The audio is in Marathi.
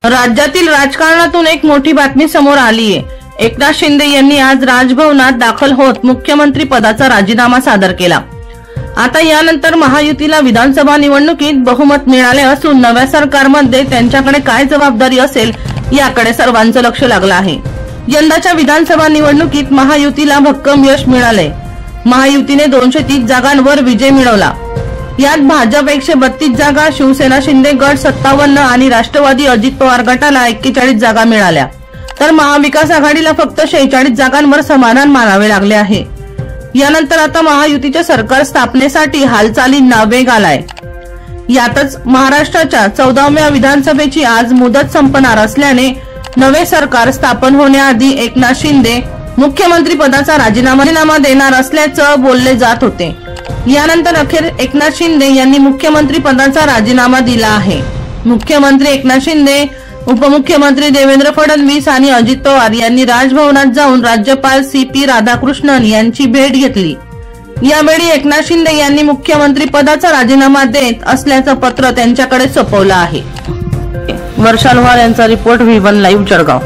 राज्यातील राजकारणातून एक मोठी बातमी समोर आली आहे। एकनाथ शिंदे यांनी आज राजभवनात दाखल होत मुख्यमंत्री पदाचा राजीनामा सादर केला। आता यानंतर महायुतीला विधानसभा निवडणुकीत बहुमत मिळाले असून नव्या सरकारमध्ये त्यांच्याकडे काय जबाबदारी असेल याकडे सर्वांचं लक्ष लागलं आहे। यंदाच्या विधानसभा निवडणुकीत महायुतीला भक्कम यश मिळाले। महायुतीने 230 जागांवर विजय मिळवला। यात भाजप 132 जागा, शिवसेना शिंदे गट 57 आणि राष्ट्रवादी अजित पवार गटाला 41 जागा मिळाल्या, तर महाविकास आघाडीला फक्त 46 जागांवर समाधान मानावे लागले आहे। यानंतर आता महायुतीच्या सरकार स्थापनेसाठी हालचालींना वेग आलाय। यातच महाराष्ट्राच्या 14व्या विधानसभेची आज मुदत संपणार असल्याने नवे सरकार स्थापन होण्याआधी एकनाथ शिंदे मुख्यमंत्री पदाचा राजीनामा देणार असल्याचं बोलले जात होते। यानंतर अखेर एकनाथ शिंदे यांनी मुख्यमंत्री पदाचा राजीनामा दिला आहे। मुख्यमंत्री एकनाथ शिंदे, उपमुख्यमंत्री देवेंद्र फडणवीस आणि अजित पवार यांनी राजभवनात जाऊन राज्यपाल CP राधाकृष्णन यांची भेट घेतली। यावेळी एकनाथ शिंदे यांनी मुख्यमंत्री पदाचा राजीनामा देत असल्याचं पत्र त्यांच्याकडे सोपवलं आहे। वर्षा लोहार यांचा रिपोर्ट V1 लाईव्ह जळगाव।